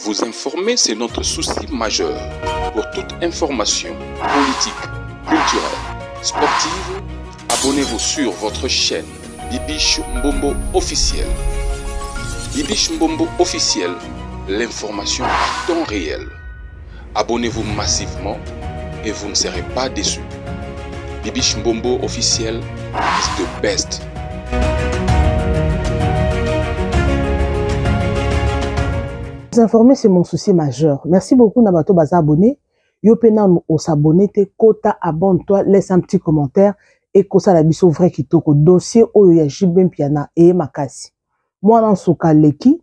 Vous informer, c'est notre souci majeur. Pour toute information politique, culturelle, sportive, abonnez-vous sur votre chaîne Bibiche Mbombo officiel. Bibiche Mbombo officiel, l'information en temps réel. Abonnez-vous massivement et vous ne serez pas déçus. Bibiche Mbombo officiel is the best. Vous informer, c'est mon souci majeur. Merci beaucoup Nabato Baza abonné. Yo pena au s'abonner te kota abonne-toi, laisse un petit commentaire et kosa la biso vrai kitoko dossier oyo ya Jibin Piana et Makasi. Moi nan soka leki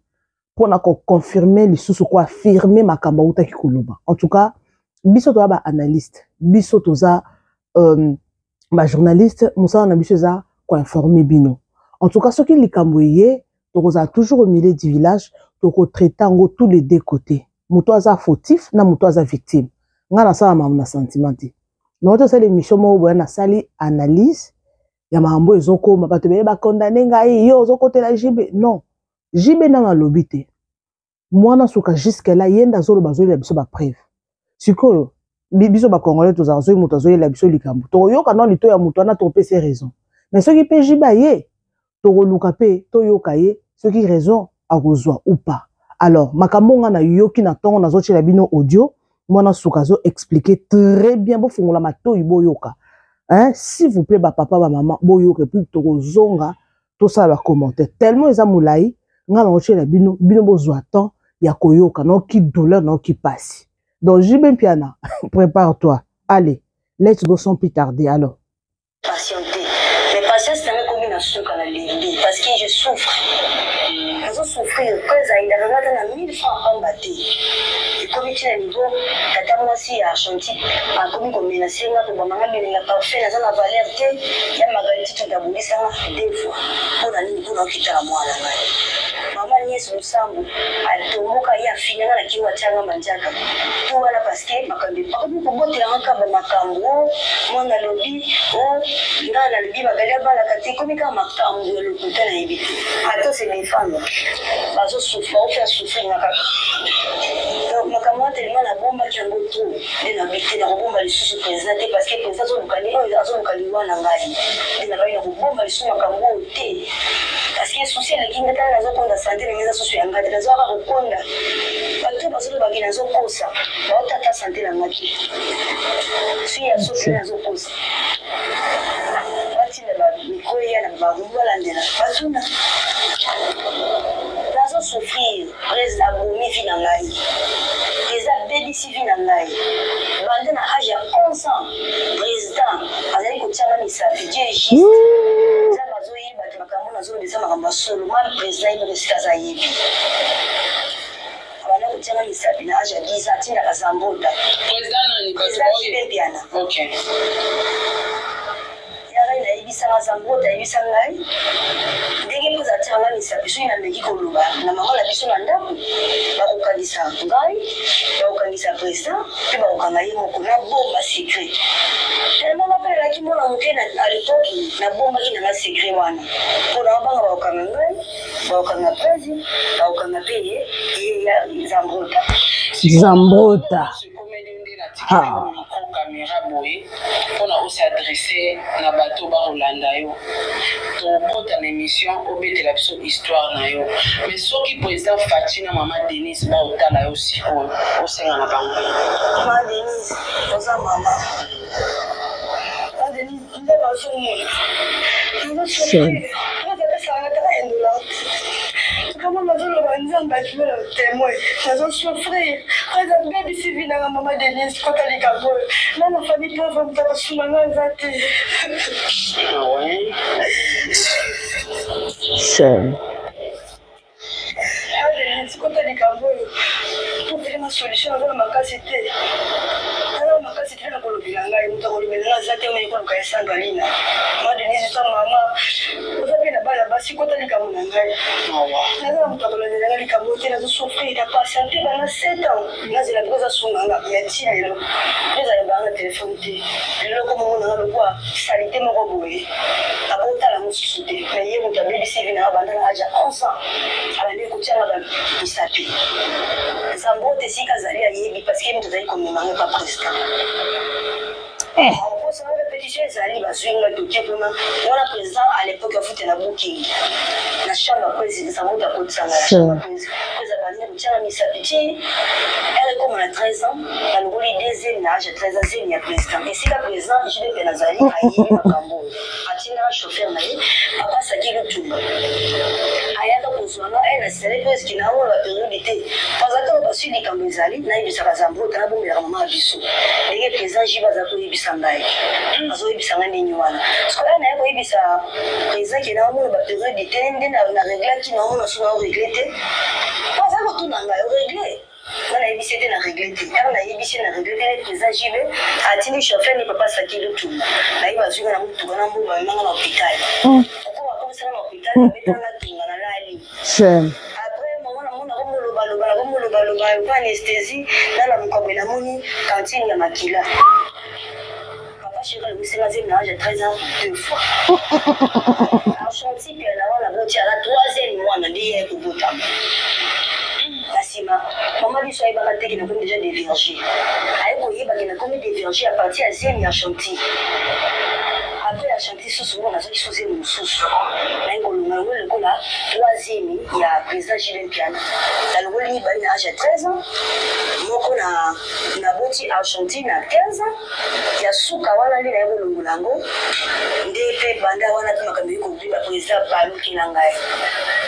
pour na confirmer les sous quoi affirmer makamba uta kikoloba. En tout cas, biso to ba analyste, biso to za ba journaliste, musa na biso za ko informer bino. En tout cas, ce qui likamboye to za toujours au milieu du village, to ko traitango tous les deux côtés. Muto za fautif na muto za victime. Nga na sa ma sentimenti. Noto sa l'émission mo boya na sali analyse ya mambo ezoko mabato be ba condamner ngai yo zokote la JB. Non. JB na lobité. Moi na suka jusque là yenda zolo bazoli la biso ba preuve. Sikoyo biso ba congolais to za zo muto zo la biso likambo. To yoka no lito ya muto na to pese raison. Mais ce qui peut JB ye to luka pe to yoka ye ce qui raison a kozwa ou pas. Alors makambo nga na yoki na tongo na zo chela bino audio. Moi, na soukazo expliquer très bien. Bon, fongola mato ibo yoka. Hein, s'il vous plaît, ba papa, ba maman, bo yoka, puis to zonga, tout ça va commenter. Tellement ils amoulaï, nga na oche la bino bo zoatan, ya koyoka, non qui douleur, non qui passe. Donc, Jibin Piana, prépare-toi. Allez, let's go sans plus tarder, alors. Patienter. Mais patience, c'est un commun à souka na limbi, parce que je souffre. Je souffre, quand il a regardé 1000 francs en bâti. Comme tu as niveau, tata moi si à chantier, à comme comme menacé là pour maman mais la parfait la zone valeur té, il y a magaliti tout d'abord ça deux fois. Pour aller pour quitter la moi là. Maman ni son sambu, alitomoka ya fina na kiwa changa manjaka. Pour wala parce que makambi pas pour botter en kaba makambo, mon alobi, oh, ngala lobi magalia bala kati comme quand makambo le côté na ibiti. Attends c'est mes femmes. Bazo souffrir, on fait souffrir na donc makambo tellement la bomba qui a beaucoup et na bité na bomba les sous présenté parce que président zo lukali zo lukali wana ngai. Et na ba ina bomba les sous makambo té. Parce que souci la kinga tala zo konda santé na ngeza soso yanga de zo aka konda. Bato bazo ba kina zo kosa. Ba tata santé na ngaki. Si ya soso na zo kosa. Bati na ba mikolo ya na ba ngwala ndela. Bazuna. Nazo souffrir, prise la boumi vina ngai. Les abdélis civils en ngai. Bande na âge ya 11 ans. Président, azali kotianga misafi Dieu est juste. Ça bazo yiba te makambo nazo ndesa makambo solo. Moi président ibe sikaza yibi. Abana kotianga misafi na âge ya 10 ans tinda kazambota. Président nani Jibin Piana. OK. Na ibisanga zambota ibisanga ngai ndenge poza tanga misapiso ina ndeki koluba na mama la biso na ndako bakokangisa ngai bakokangisa président pe bakokanga ye moko na bomba secret tellement bapelelaki mwana moke à l'époque na bomba ki nanga secret wana mpona babanga bakokanga ngai bakokanga président bakokanga pe ye zambota Zambota. Ah. Caméra boye on a aussi adressé na bateau ba Rolanda yo to porte en émission au bête la histoire na yo mais ce qui président Fatina maman Denise ba otala yo aussi au senga na bango maman Denise oza mama Denise ndé ba so mo comment maman le banzan ba tu le témoin ça souffrir quand baby civil na maman Denise quand elle est gabo là la famille pauvre on va se manger zati oui c'est Denise quand elle est gabo pour faire ma solution dans ma casité alors ma casité na kolobilanga muta kolobelanga zati on est ko ka sangalina moi Denise sa maman vous avez na bala basi kota likambo na ngai naza mutakolonela ngai likambo te nazosouffrir na patiente bana 7 ans nazela koza sunganga ya ti lelo ezala banga telefone te lelo komongo nanga lokwa salite moko boye akotala mosusu te me ye moto abebisi vi nanga banda na aja 11 ans abandi kotianga bamisapi nzambo te sika azali ayebi parceke moto azali komemanga pa président ça la répétition ezali bazwinga toke vraiment wana président à l'époque afute na booking na chambre président ça monte à côté ça la chambre président bandi kotianga misapi ti elle comme na 13 ans na ngoli deuxième âge 13 ans zemi ya président et si la président jide pe nazali ayebi makambo atina chauffeur na ye apasaki lutumba ayaka kozwanga na sere parce que na ona période te bazaka basi likambo ezali na yebisaka zambo kana bomelaka mama biso ndenge président jiba za koyebisa ngai azoyebisanga ndenge wana sokola na ye koyebisa président ke na omona bapériode te nde na reglaki na omona so na oregle te baza kotuna ngai oregle na yebisi te na regle te kaka na yebisi na regle te président jibe atindi chauffeur ne papa saki lutumba na ye bazwinga na motuka na mbo bamemanga na hôpital okoma komisanga na hôpital babetanga tunga na lali après ko anesthésie dans la mukabwe na moni cantine ya makila papa chéri le c'est la ménage à 13 ans 2 fois en chantier puis là la botia la 3e mois na ndiye kubuta Nasima maman lui soit ba teki na comme déjà des vergers ayi ko yeba kena comme des vergers à partir à 10e ya chantier après la chantier sous on a qui sous mon sous na ngolunga le ko la 3e ya président Julien Piana dans le woli ba ina âge 13 ans moko na boti Argentine à 15 ans ya suka wana li na ngolungu lango ndepe banda wana tumakambi ko ba président ba lukina ngai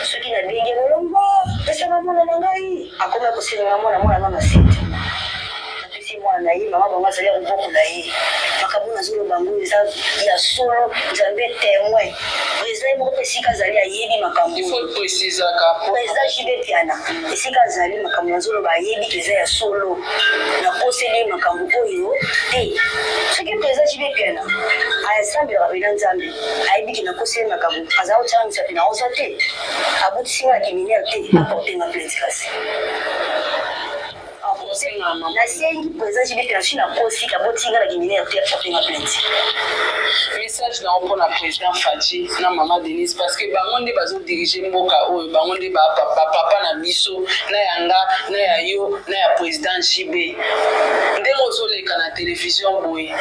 soki na ndenge molombo pesa mwana na ngai akoma kosinga mwana mama site mwana ye mama bango azali koboko na ye makambo nazolo bango eza ya solo nzambe témoin président moko mpe esika azali ayebi makambo président jibe piana esika azali makambo nazoloba ayebi eza ya solo nakoseli makambo oyo te soki président jibe piana ayasambelaka pena nzambe ayebi ke nakoseli makambo aza kotyanga misapi na oza te abotisinga na criminel te aportenga plainte kasi na sengi président jibe piana shi na kosi kabotinga na criminel te aportenga plainte message na opona président Fati na maman Denise parce que bango nde bazo diriger mboka oyo bango nde ba papa na biso na yanga na ya yo na ya président Jibe ndenge ozoleka na télévision boye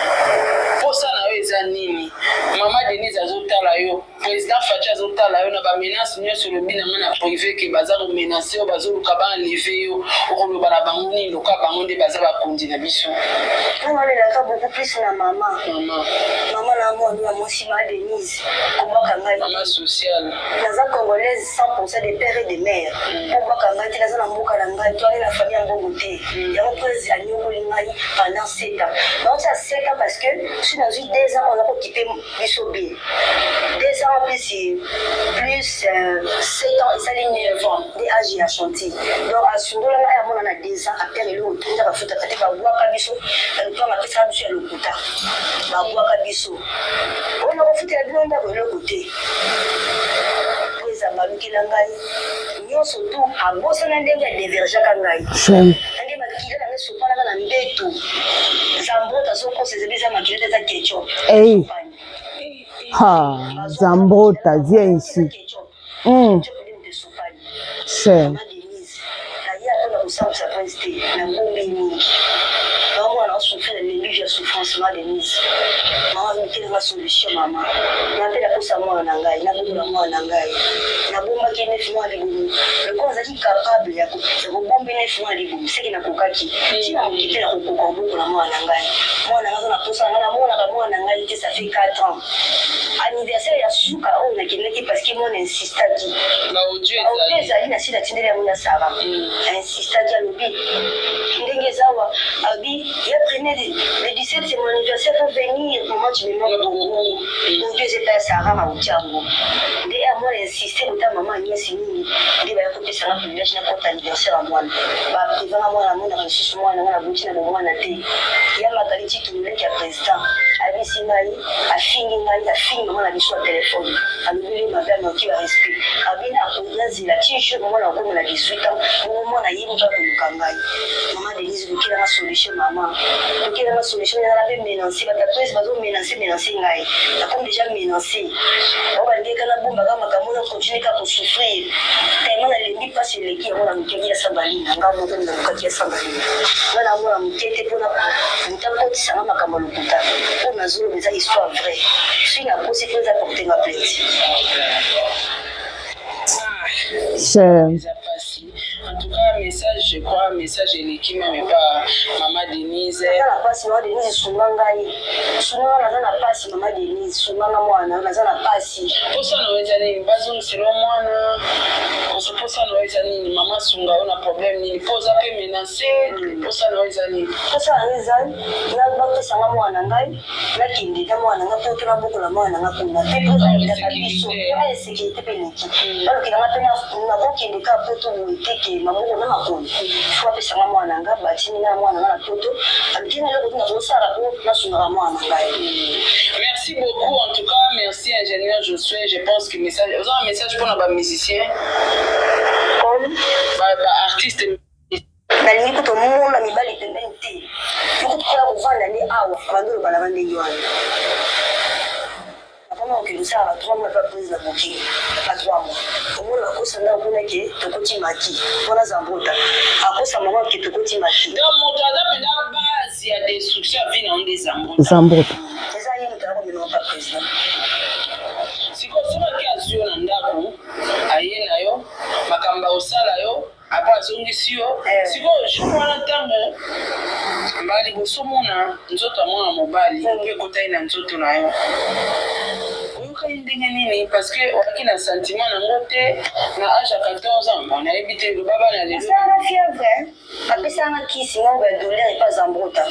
posa na yo eza nini maman Denise azotala yo président Fati azotala yo na ba menace nyonso lobi na nga na privé ke baza ko menacer yo bazoluka ba enlever yo okoloba na bango nini loka bango nde baza bakondi na biso on est là beaucoup plus na maman na moi nous avons aussi ma Denise maman sociale naza congolaise 100% des pères et des mères pour bakanga ti naza na mboka na ngai toi la famille mbongo te yango président anyokoli ngai pendant 7 ans donc ça 7 ans parce que si dans 2 ans on a occupé bisobé 2 ans plus 7 ans et ça les 9 ans des âges à chanter donc à sundola na mona na 2 ans après le retour na bafuta kati ba bwaka biso to ma pesa biso ya lokuta ba bwaka biso on a refouté la blonde à le côté président malukila ngai nyonso tu abosa na ndenge diverger ka ngai ndenge makila na sopana na mbeto zambota so conseiller bisa makila za ketchup Zambota viens ici c'est souffrir de l'éluge souffrance ma Denise maman une la solution maman na pela kosa mwana na ngai na bola mwana na ngai na bomba ki neuf mois libumu le konza ki capable ya ko bomba 9 mois libumu c'est que na kokaki ti na mokite na kokoka mboko na mwana na ngai mwana na posa na mwana na ngai ça fait 4 ans anniversaire ya suka on na kineki parce que mon insistaki na audio ezali na sida tindele mona sava insistaki ya lobi ndenge zawa abi ya prenez le 17 c'est mon anniversaire pour venir maman tu me manques beaucoup mon Dieu c'est pas Sarah ma utiango ndé à moi insister autant maman nyesi nini ndé ba côté ça na privilège na porte anniversaire à moi ba président moi na mona ressource moi na buti na moi na te ya makaliti tu le ki président abi sinai afingi ngai afingi maman a biso téléphone alobeli madame qui va respect abina akozazila tisho maman na komela 18 ans maman na yimo ka kulukangai maman Denise lukila ma solution maman lukila ma solution na la menancer ba tapes bazo menancer ngai na comme déjà menancer on va dire kana bomba kama kamona continue ka souffrir tellement na limbi pas sur les qui on a mkeki ya sabali nga mo na mkeki ya sabali wana mo mkete pona mtambo tsama makambo lukuta on a zolo des histoires vraies si na possible apporter ma plainte en tout cas, message, je crois, message de l'équipe, mais pas Maman Denise. Maman Denise, Soumangay. Soumanga, n'a pas si Maman Denise, Soumanga, moi, n'a pas si. Pour ça, nous avons besoin, selon moi, pour ça, nous avons Maman Sunga, on a problème, il pose un peu menacé, pour ça, nous avons. Pour ça, nous avons, n'a pas moi, n'a pas, n'a kindi, n'a moi, n'a pas, n'a beaucoup la moi, n'a pas, n'a pas, n'a pas, sécurité pénique. Alors qu'il a pas kindi, n'a pas, teke mamuko na makoni fwa pesa mwana nga batini na mwana na toto alkina loko tuna bosala ko na sunga mwana ngai. Merci beaucoup en tout cas, merci ingénieur Josué. Je pense que message vous avez un message pour les musiciens comme artiste na niko to mungu na mibali pembeni te niko kwa kuvanda ni awa bandolo bana bande ywana pendant que nous ça 3 mois pas prise la bouquet pas 3 mois comment la cause là on est que tokoti maki on a zambota à cause maman que tokoti maki donc mon travail na base il y a des instructions viennent en des zambota ça y est nous avons pas président siko sema kiasi na ndako ayena yo makamba osala yo apa zongisio siko shukwana tambo mbali bosomona nzoto mwana mobali pe kotai na nzoto nayo parce que on a un sentiment na âge à 14 ans on a habité le baba na les ça la fièvre après ça na kisi on va douleur et pas zambota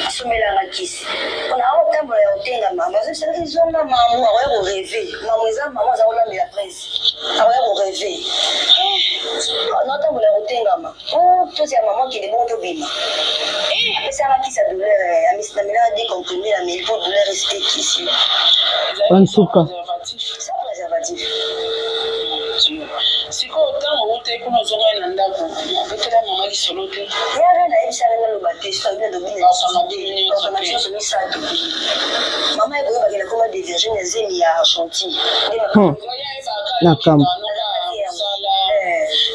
asomela na kisi on a autant pour otenga maman c'est ils ont la maman ouais rêver maman za ona la presse ouais rêver on a autant pour otenga maman oh tout c'est maman qui est bon to bima après ça na kisi douleur amis na mila dit comprimé la mais il faut douleur rester ici en tout cas c'est préservatif siko tango wote kuna zonga na ndako betela mama li solote yare na ibisa na lo batista bien de bien de ça mama ego ba kila kuma de Virginie zemi ya chantier na kam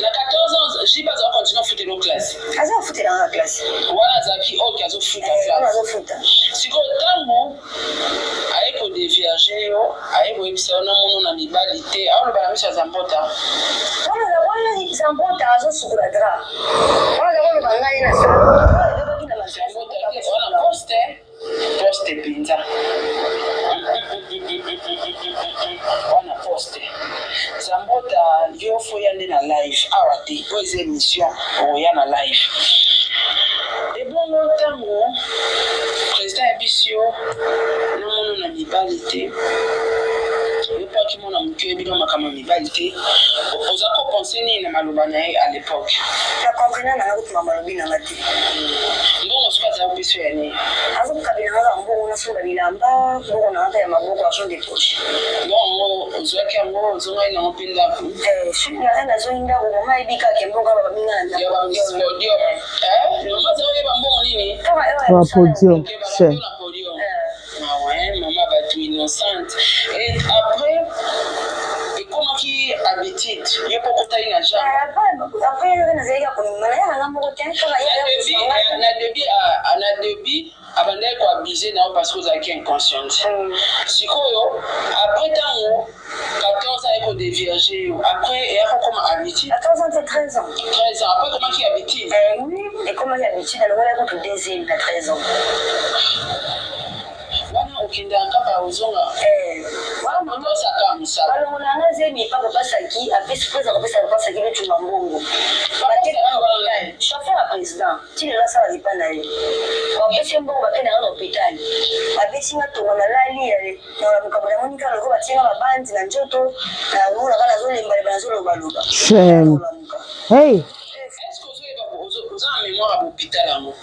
na 14 ans j'ai pas encore continuer à foutre nos classes aza foutre dans la classe wala zaki ok azo foutre azo foutre siko tango aiko de vierge yo aiko ibisa na mono na mibalite awo ba misa zambota wala zambota azo sukura dra wala bangai na zambota wala poste pinza wana poste zambota yo fo yande na live awati pose émission o ya na live et bon notamment président Ebisio na mono na mibalite pas qui mon ami que bien ma comme mibalité aux accords pensé ni na malobana à l'époque ça comprenait na route mama lobina ngati bon ce pas za biso yani azo kabina za mbongo na sura bilamba mbongo na hata ya maboko a son des poches bon ozo ka ngo ozo ngai na mpinda ku shina na zo inda ko mai bika ke mbongo ba minga na ya ba podium mama za yo ba mbongo nini wa podium c'est maman batu innocente et après et comment qui habitude il faut que tu aies une agent après on a déjà comme mana ya ngamo ko tena kama ya na débit abandai ko abuser na parce que vous avez inconscience sikoyo après tango 14 ans pour dévierger après et après comment habitude 14 ans c'est 13 ans après comment qui habitude oui et comment il habitude alors on a pour deuxième à 13 ans wana ukenda ngapa uzonga wala mmoja sakamsa wala unanga zemi papa pasaki apesi pesa kopesa pasaki le chuma mbongo bateka wala chauffeur la président tili la sala lipana ye wapesi mbongo bakena na hospitali apesi ngatonga na lali yale na mukabula monika loko batinga mabandi na njoto na ngula kana zo lemba bana zo lobaluka hey est-ce que vous avez mémoire à l'hôpital amour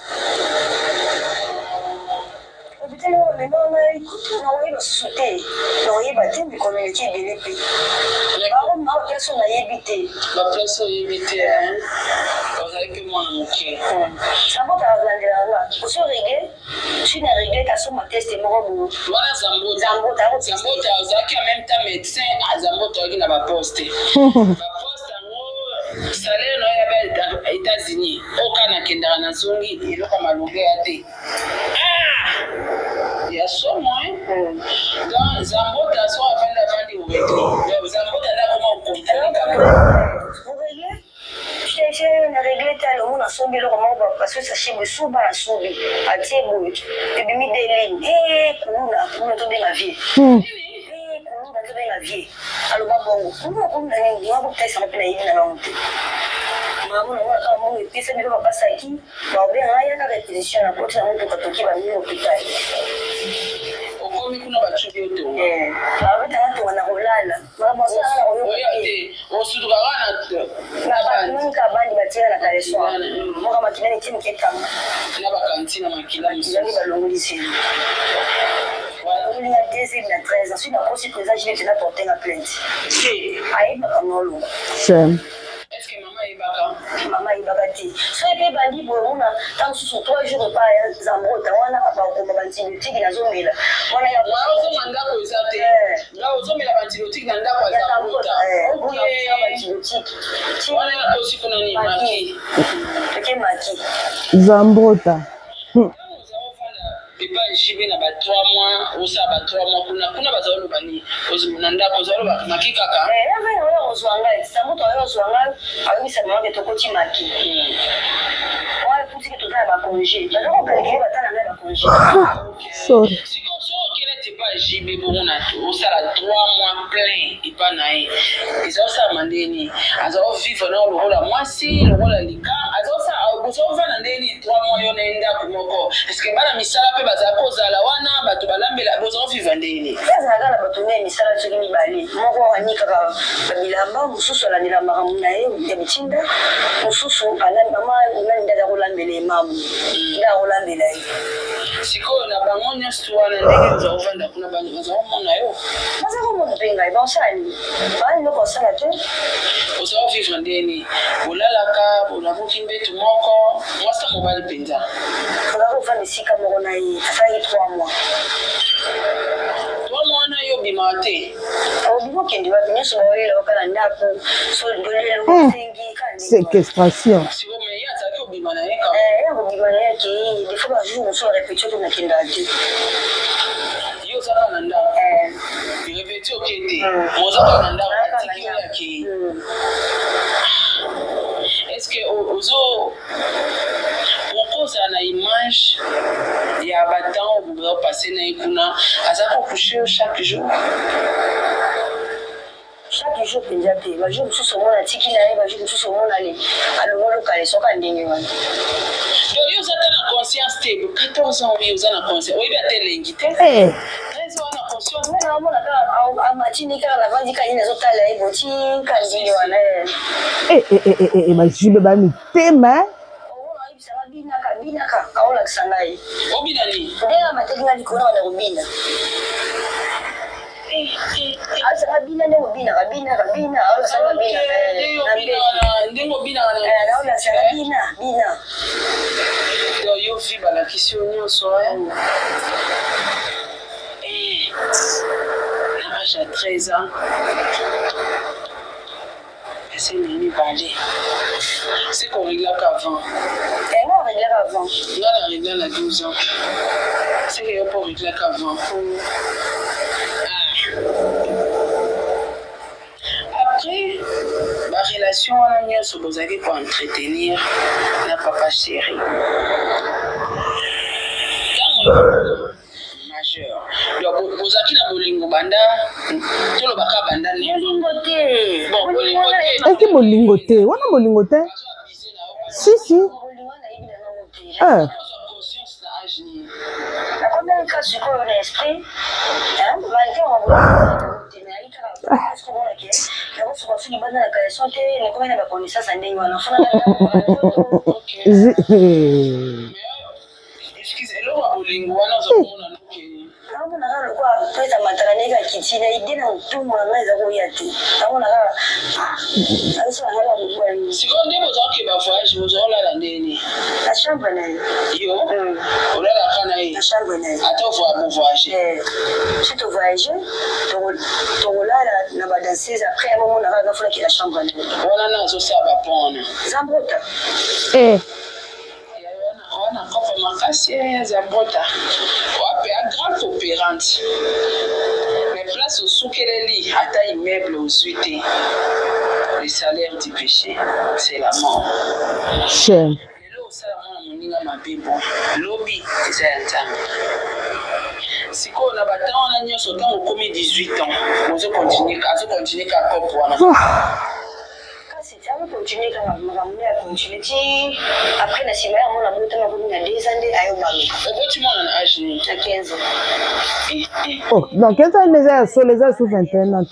Peut-être mais non, on a sauté. Non, il va te communiquer bien plus. Par contre, ma place on a évité. Ma place on a évité. Vous avez que moi mon cœur. Ça va pas regarder là. Pour se régler, tu n'as réglé ta somme test et moi bon. Voilà Zambota, Zaki en même temps médecin, à Zambota qui n'a pas posté. Salaire no ya ba États-Unis okana kendara na songi eloka maluge ate ya somo donc Zambota so afanda fandi obeto Zambota da koma comprendre vous réglez j'ai réglé talo mona sombi lo koma parce que ça chibe suba la sombi atie bout et bimi de ligne kuna to de la vie la vie alors bon on a peut-être ça peut aller dans l'autre maman on a quand même pesa mais pas ça qui va bien haya na repetition na pote na mtu katoki ba mimi hospitali okomi kuna bachuki yote baba watu wanalala mama sana oyote osuduka wana na nka bandi batia na kaleso moka makinani timu ketama na bakantina makila misali balongolisi il y a 2013, ensuite la conséquence, je vais porter la plainte. Aïe, non. Est-ce que maman est baka? Maman est bakati. So et puis bandi bon, tant sur 3 jours pas Zambota, on a pas comme antibiotique na zomela. On a ya on manda ko izate. Là ozomela antibiotique na ndako ya Zambota. OK, antibiotique. On a aussi kuna ni maki. OK, maki. Zambota. Et pas j'y na ba 3 mois ou ça ba 3 mois kuna bazalo bani ozimunda ko zalo ba makika ka wewe ozwanga samuto wewe ozwanga abisa mwange tokoti maki wale kutiki tutana ba congé bazalo kaliki batana na ba congé sorry pas JB bon on sala 3 mois plein et pas naï ils ont ça mandeni azo vivre dans le rôle moi si le rôle lika azo ça azo va ndeni 3 mois yo nenda kumoko est-ce que bana misala pe bazako zala wana bato balambela bozo vivre ndeni kaza ngala bato ne misala tsiki ni bali moko wanika ka bilamba mususu la nila maramuna ye ya bitinda mususu ala mama nanda da kulambele mamu nda kulambela ye siko na bangonya stuana ndenge za uvanda kuna bantu bazomona yo baza ko mpenga ibonsani bali no kosala te ozo vivre ndeni olalaka olabuki mbetu moko mwasa mobali penza kuna ko fandi sika moko na ye afai 3 mois 3 mois na yo bimate obimo kendi wa binyeso bawela wakala ndako so dolelo sengi kandi séquestration si vous me yata ko bimana yeka obimana yake des fois ba jour so répétition to nakenda ati yo saka nanda répétition okete mozaka nanda atiki yake est-ce que ozo okoza na image ya batant vous passer na ikuna azako coucher chaque jour chaque jour penza te ba jour mususu mona tiki na ye ba jour mususu mona le alongolo kale soka ndenge wana yo zata na conscience te 14 ans yo zana conscience oyi ba telengi te 13 ans na conscience na mona ka amachini ka la vandi ka ina zotala ye boti ka ndenge wana ba jibe ba mitema binaka aola kisangai obina ni ndenga matekinga likona wana kubina asa kabina ndengo bina kabina aola sanga bina ndengo bina aola sanga bina yo viba la kisio nyonso l'âge à 13 ans c'est une balai. C'est qu'on réglait qu'avant. Et moi, on réglait qu'avant. Là, on réglait à 12 ans. C'est qu'on peut régler qu'avant. Après, ma relation, on a se poser pour entretenir la papa chérie. Bozaki na bolingo banda tolo baka banda ne bolingo te bon bolingo te est-ce que bolingo te wana bolingo te si conscience na âge ni la combien cas sur le esprit hein malgré on va tenir parce que bon OK là on se retrouve dans la création te ne comment na connaissance ndenge wana fana OK excuse, elle aura bolingo, on a besoin Amu na kalo kwa pesa mataranika kichina idina utumu na ngaiza kuyati. Amu na kalo aso hala mkwani. Sikonde boza ke ba voyage boza la ndeni. La chambre na Yo. Olala kana yi. La chambre na. Ata voyage. Si tu voyage, to olala na ba danseuse après un moment na kalo fula ki la chambre na. Wana na zo sa ba pona. Zambota. On a encore makasi Zambota. Wape a grande opérante. Mais place au soukeleli, à taille immeuble aux UT. Le salaire du péché, c'est la mort. Cher. Lobby, c'est un temps. Si on a battu, on a mis au temps, on commis 18 ans. On se continue à comprendre. C'est ça, on continue quand on a continué. Après, la semaine, on a monté dans 2 années à Yomami. Pourquoi tu m'as un âge? À 15 ans. Oh, dans 15 ans, les airs sous 21 ans.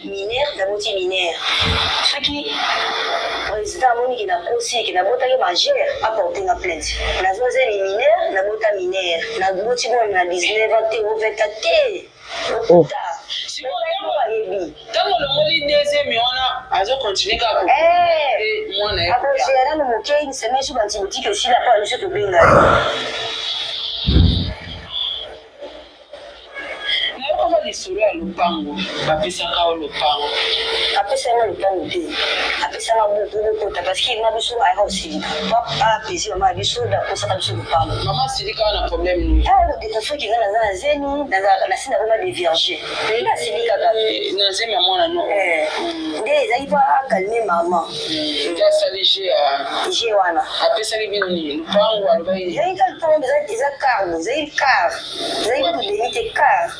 Mineur, d'abord mineur. Ce qui, président Monique n'a pas aussi, qui n'a pas été majeur, a porté la plainte. La zone mineur, n'a pas été mineur. La boîte, on a 19 ans, 24 Oh. Si tant que le mot deuxième, on a continué à couper. Après, c'est là le mot une semaine sur l'antibiotique aussi, la part de ce Bengal. Lisolo ya lupango bapesaka o lupango apesanga lupango te apesanga bokota parce que na biso aya osilika papa pesi mama biso da kosaka biso lupango mama silika na problème ni de fois qui na zeni na sina vraiment des vierges na silika ka na zemi mwana no nde ezali pa calmer mama ya salije je wana apesali bino ni lupango alobai ezali ka lupango ezali carbo ezali car ezali ka limite car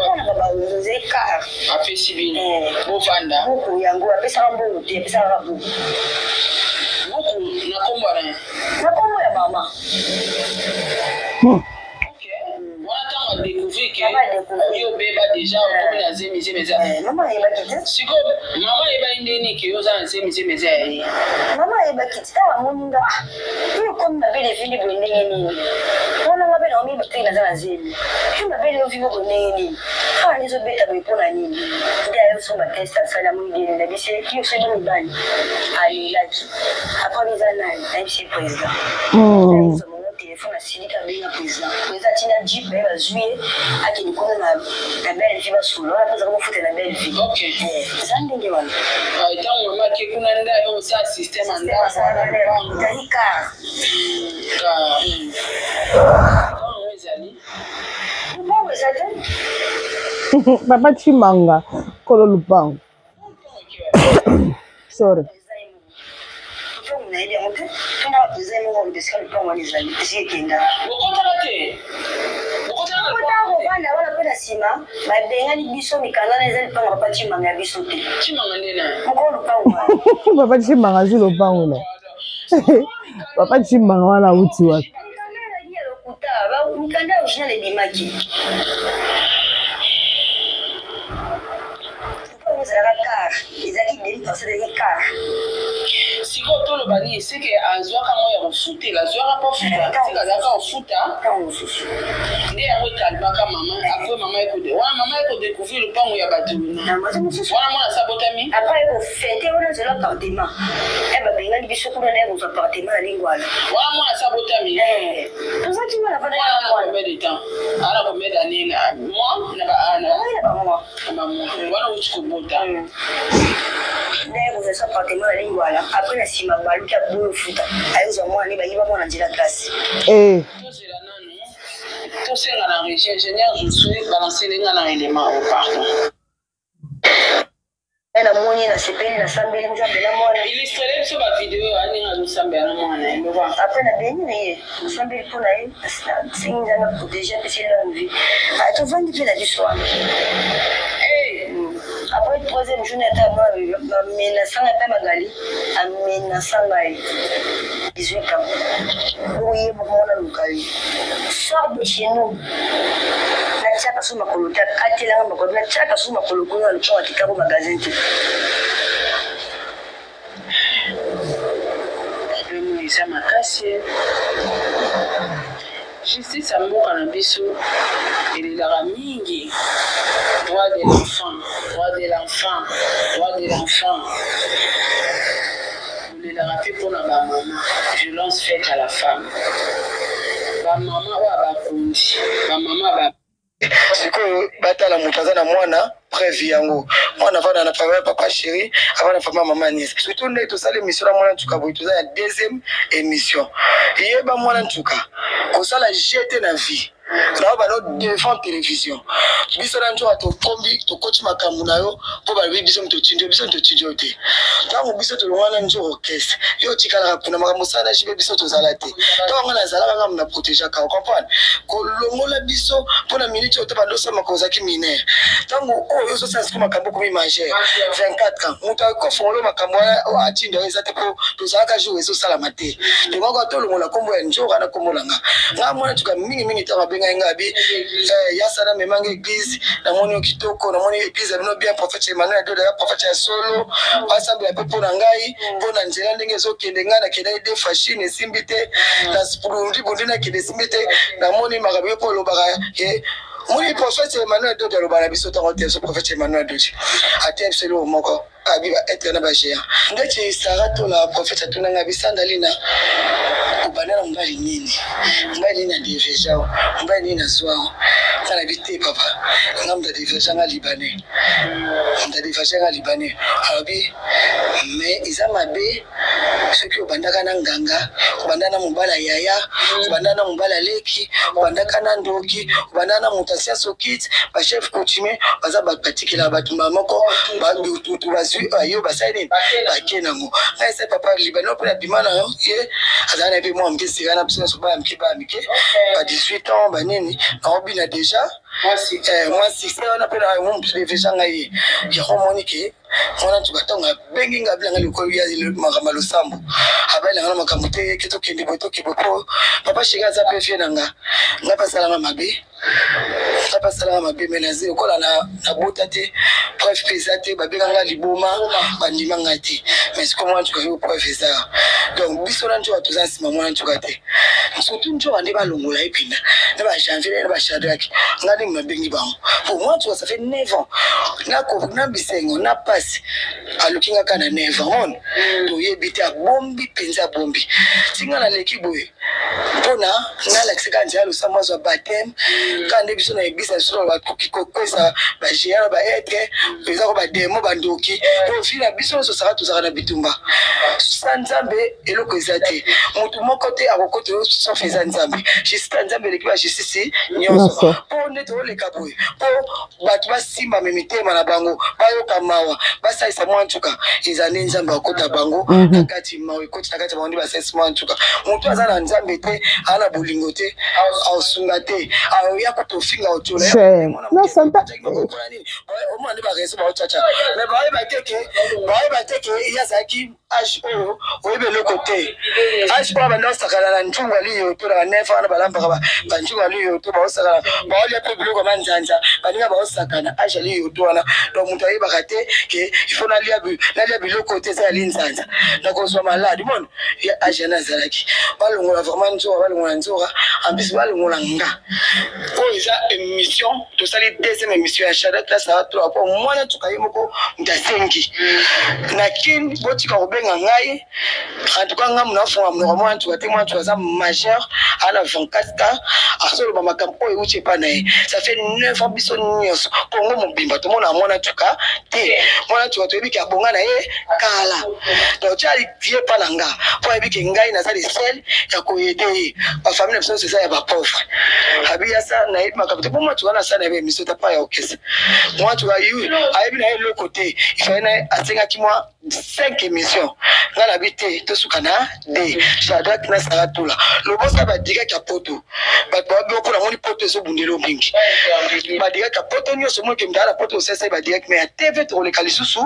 wana baba ezali car apesi bino bofanda buku yango apesaka mbuku te apesaka buku buku na kombo ya mama on découvrir que yo beba déjà au na zemi meza mama yeba kiti siko mama yeba indeni ke yo za zemi meza mama yeba kiti ta moninga yo comme na belle fille bonenge ni ona ngabe na omi bakri na za zemi yo na belle fille bonenge ni ah nizo beta bepona nini ndia yo so ma test sala mwingine na bise yo se ndo bani ali laki après les années même si président téléphone asilika benga président tina jeep ba zuye akini kona na belle vie ba solo la pesa kufuta na belle vie okay zande nge wana tangu mama ke kuna nda yo sa system anda sana dalika Bon, Papa Chimanga, Kolo Lupango. Sorry. Papa Chimanga si Lupango no. Papa Chimanga wana uti wapi? Mkanda ushina limaki. Si vous avez le bani, c'est que Azwa quand on fout la Azwa pas fout, c'est que on fout né à votre albaka maman, après maman écoute, ouais maman écoute découvrir le pain où il y a battu. Voilà moi ça botami. Après on fêter on a zéro appartement. Eh ben benga biso kuna na vos appartement à Lingwala. Voilà moi ça botami. Tout ça tu m'as pas combien de temps? Alors combien d'années moi na ba ana. Maman. Maman. Voilà où tu comprends. Né vos appartement à Lingwala. Après la sima baluka boyo futa. Ayo moi ni ba yiba mona njila classe. Tout c'est dans la région ingénieur, je suis balancé les dans l'élément au pardon. Elle a moni na sepeli na sambeli nzambe na mona. Illustré sur ma vidéo ani na nzambe na mona. Me voir. Après na beni na sambeli pour na c'est une zone pour déjà passer longue vie. A to vendre puis la du soir. Après le troisième journée à moi na sanga pa magali amena sanga 18 ans. Oui, bon on a locali. Sors de chez nous. La chapa sous ma coloca, atela ma coloca, la chapa sous ma coloca, on le choix qui au magasin. eza makasi justice ya mboka na biso elelaka mingi droit de l'enfant droit de l'enfant droit de l'enfant olelaka mpe mpona bamama violence faite à la femme bamama oyo bakundi bamama sikoyo batala moto aza na mwana prévu yango mwana avanda na famille papa chéri avanda na famille mama nièce surtout nde tosala émission na mwana ntuka boye toza ya deuxième émission yeba mwana ntuka kosala jete na vie na bano devant télévision biso na njo atokombi tokoti makambo na yo po balobi biso mtotindio te ntango biso tolongwana njo orchestre yo tikalaka kuna makambo sana jibe biso tozala te ntango nazalaka ngam na protégeaka comprendre kolongola biso mpona minute oyo to bandosama kozaki minere ntango oyo ozosala siko makambo komi majeur 24 ans moto akofongolo makambo atindi oyo eza te po tozalaka jour ezosalama te tongoko tolongola nkombo ya njoka na nkombo na nga mwana tuka mingi ntango abengai ngabi yasana memanga église namoni yo kitoko namoni église abino bien prophète Emmanuel de la prophète ya solo asambe ya pepo na ngai mpona nzela ndenge ezokende ngai nakenda ide fashion esimbi te na spulundi bundi nakende esimbi te namoni makambo yo mpo olobaka moni prophète Emmanuel de alobaka na biso ntango te so prophète Emmanuel de ate biso eloko moko abi baetre na bagéant ndeti sara tola prophète atunanga bisandali na kubanana mbali nini na divergent mbali nini azwao kana bité papa ngamda divergent nga libanais abi mais isa mabe soki obandaka na nganga obandana mobala yaya obandana mobala leki obandaka na ndoki obandana mutasia sokit ba chef coutumier baza bapatikela bato moko babutu bazwi ayo basani bakenango ngaise papa libanais pour la bimana ye azana pe moi mbisi kana biso so ba mke ba 18 ans banini na déjà moi si on appelle un déjà ngai ya homonique mwana tukatonga bengi ngabila ngali ko ya makamba losambo abela ngana makambo te keto kende boto kibopo papa shiga za pe fie nanga ngapa salama mabe papa salama mabe menazi okola na bota te preuve pesate babeka nga liboma bandima ngati mais comme mwana tukayo preuve ça donc biso na njo atuza sima mwana tukate surtout njo ande balongola epinda na ba janvier na ba shadraki ngani mabengi bango pour moi tu ça fait 9 ans na bisengo na pasi alukinga kana 9 ans to yebite abombi penza bombi singa na leki boye mpona na laksika njalo samazwa batem kande biso na église so ba kokikoza ba géant ba etre peza ko ba demo bandoki to fila biso so saka tuzaka na bitumba sanzambe eloko ezate mutu moko te akokoto so feza nzambe jista nzambe leki ba jisisi nyonso po neto leka boye po batu basimba memitema na bango bayoka mawa basaisa mwantuka ezane nzambe akota bango nakati mawe koti nakati bango basaisa mwantuka mutu azana nzambe te ana bolingo te ausunga te ya kutofinga otola na santa omande ba reso ba ochacha mais ba teke yazaki HO oyebe lokote HO bana sakala na ntungwa liyo to na nefa na balamba ba ntungwa liyo to ba osakala ba oli pe biloko manzanza baninga ba osakana ajali yo to na donc mutu ayeba kate ke ifo na lia biloko te za linzanza na kozwa malade bon ya ajana zalaki balongola vraiment nzo balongola nzora ambisi balongola nga po eza émission to sali deuxième émission ya Shadrack la ça to po mwana tukayimoko ndasengi na kin botika obenga ngai en tout cas ngam na fo amno mwana tukate mwana tuza majeur à la 24 ans asolo ba makampo e uche pa nae ça fait 9 ans biso nyonso kongo mobimba to mona mwana tuka te mwana tuka to ebiki abonga na ye kala to chali tie pa nanga po ebiki ngai na sali sel ya koyede ba famille biso c'est ça ya ba pauvre habia sa na et makambo po mwana tuka na sana be miso ta pa ya okesa mwana tuka yu ayebi na le côté il fallait na asenga ki moi 5 émissions ngala bité to sukana de Shadrack na Saratula le boss ba diga ka poto ba ba ko na moni poto so bundelo bingi ba diga ka poto nyo so mo ke mdara poto sesa ba diga mais TV to le kalisusu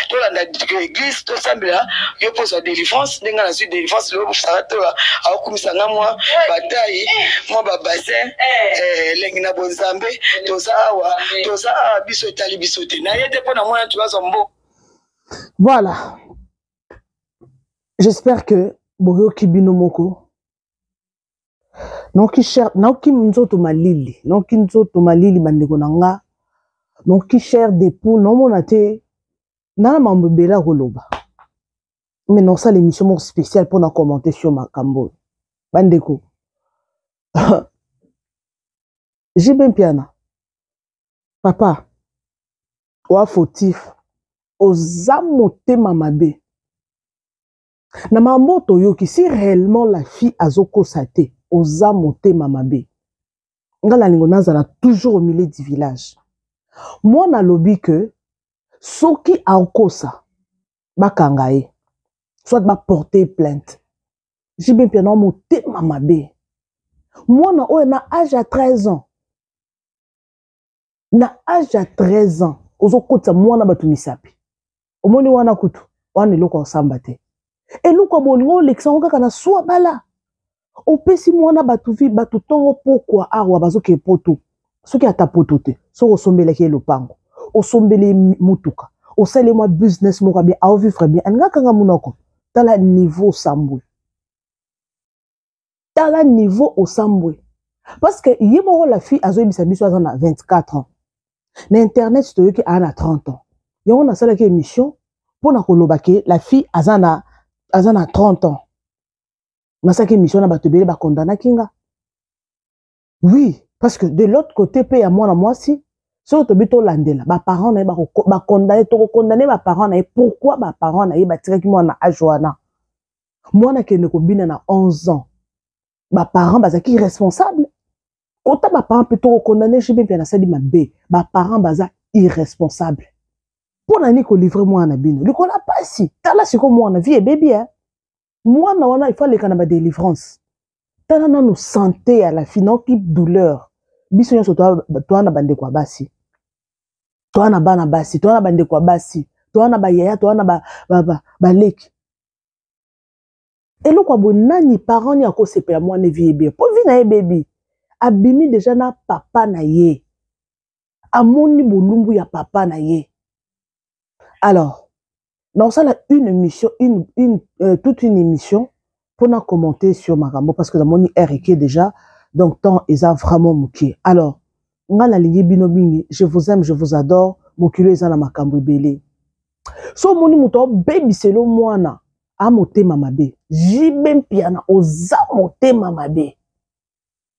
to la église to sambela yo posa délivrance ninga na suite délivrance le Saratula akumisa ngamwa batayi mo ba bassin lengi na bonzambe to za biso tali biso te na yete pona mwana tu bazombo. Voilà. J'espère que boyoki bino moko noki nzoto malili bandeko na nga noki cher de pou nomona te nana mambo ebele koloba mais non ça l'émission moko spéciale pour na commenter sur makambo bandeko j'ai bien piana papa oa fautif oza motema mabe na mambo toyoki si réellement la fille azokosa te oza motema mabe nga na lingo nazala toujours au milieu du village moi na lobi que soki akosa bakanga ye soit ba porter plainte j'ai bien piano motema mabe moi na oyo na âge à 13 ans na âge à 13 ans ozokotisa mwana bato misapi omoni wana kutu wana eloko osamba te eloko bolingo olekisa ngo kaka na swa bala opesi mwana bato vi bato tongo pokwa awa bazoke poto soki ata poto te soki osombelaki ye lopango osombeli mutuka osali mwa business moko bien aovivre bien alinga kanga munoko tala niveau osambwe tala niveau osambwe parce que ye moko la fille azoyebisa biso aza na 24 ans na internet toyoki aa na 30 ans yango nasalaki émission mpona koloba ke la fille aza na 30 ans nasalaki émission na bato ebele bakondanaki nga oui parce que de l'autre côté pe ya mwana mwasi soki tobi tolandela baparent na ye bakondane tokokondane baparent na ye pourquoi baparent na ye batiraki mwana na age wana mwana kende kobina na 11 ans baparent bazalaki irresponsable kota baparent mpe tokokondane jibe mpe nasali mabe baparent baza irresponsable mpona nini kolivre mwana na bino likola pasi tala siko mwana vie ebebi mwana wana ifaleka na badelivrance tala nano santé ya la fille noki douleur biso nyonso towana bandeko ya basi towana bana basi towana bandeko ya basi towana bayaya towana baleki eloko ya bonani parent ni akosepela mwana vie ebebi mpo vi na ye bebi abimi deja na papa na ye amoni bolumbu ya papa na ye alors naosala une émission toute une émission pour na commenter sur makambo parce que namoni RK déjà donc temps eza vraiment mokie alors nga na lingi bino bingi je vous aime je vous adore mokilo eza na makambo ebele so moni moto bebiselo mwana a motema mabe jibe mpiana oza motema mabe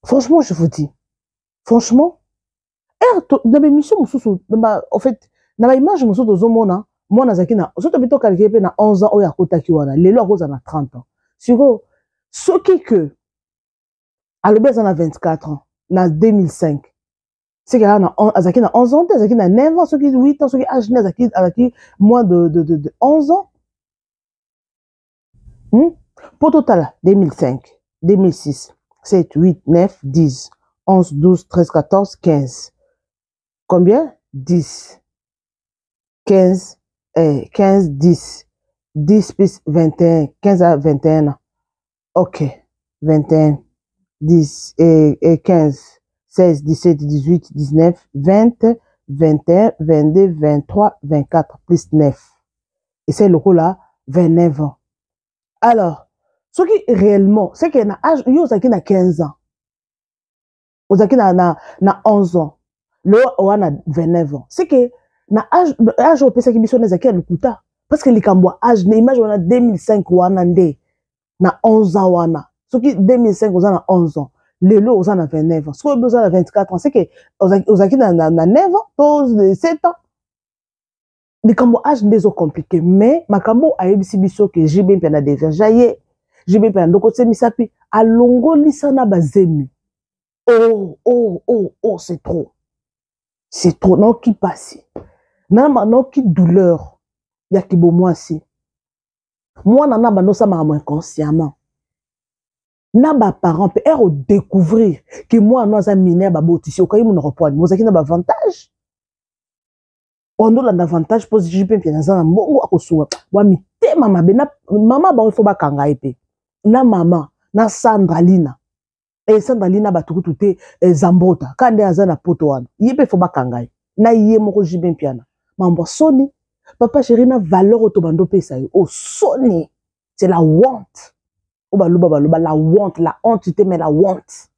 franchement je vous dis franchement na émission mususu en fait na image mususu tozomona mwana zaki na soto bito calculer pe na 11 ans oya kotaki wana lelo akoza na 30 ans siko soki que alobeza na 24 ans na 2005 c'est qu'il na azaki na 11 ans azaki na 9 ans soki 8 ans soki âge na azaki moins de 11 ans pour total 2005 2006 7 8 9 10 11 12 13 14 15 combien 10 15 15 10 10 plus 21 15 à 21 ans ok 21 10 et 15 16 17 18 19 20 21 22 23 24 plus 9 et c'est le coup là 29 ans alors ce qui réellement c'est qu'il y a un âge yo zaki na 15 ans ozaki na 11 ans le on a 29 ans c'est que na âge au pesa ki biso na zaki lukuta parce que likambo âge na image on a 2005 wana nde na 11 ans wana soki 2005 oza na 11 ans lelo oza na 29 ans soki oza na 24 ans c'est que ozaki na 9 ans to 7 ans likambo âge ndezo compliqué mais makambo ayebisi biso ke jibe mpe na déjà ye jibe mpe na ndoko misapi alongolisa na bazemi oh c'est trop non qui passe non qui douleur ya kibo mwasi mwana na bando sama mo inconsciemment na ba parents peut ero découvrir que moi no za mineur ba botisi okayi mo reprendre mozaki na ba avantage ondo la avantage pose jipe mpe na za mbongo akosuwa wa mitema mabe na mama ba faut ba kanga epe na mama na Sandra Lina et Sandra Lina ba tukutu te zambota kande aza na poto wana yepe faut ba kanga na ye moko jipe mpiana mambo soni papa chéri na valeur otobando pesa yo o soni c'est la honte La honte, mais la honte.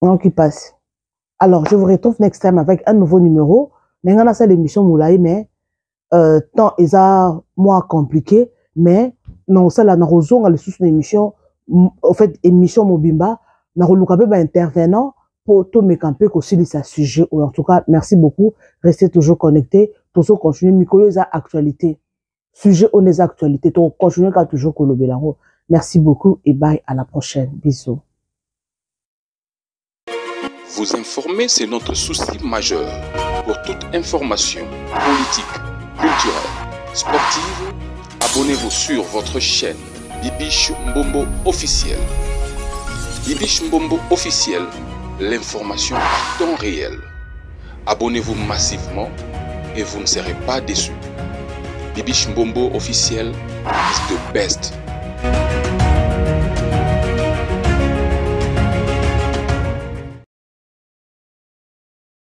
Non, qui passe. Alors, je vous retrouve next time avec un nouveau numéro. N'engana ça l'émission Moulaï, mais tant ils a moins compliqué, mais non, ça là, on a le sous une émission, en fait, émission Mobimba, n'a pas intervenant pour tout mes campés aussi les sujet. En tout cas, merci beaucoup. Restez toujours connectés. Toujours continuer. Micro les actualités. Sujet on les actualités. Donc, continuez à toujours collaborer. Merci beaucoup et bye à la prochaine. Bisous. Vous informer, c'est notre souci majeur. Pour toute information politique, culturelle, sportive, abonnez-vous sur votre chaîne Bibiche Mbombo officiel. Bibiche Mbombo officiel, l'information à temps réel. Abonnez-vous massivement et vous ne serez pas déçus. Bibiche Mbombo officiel is the best.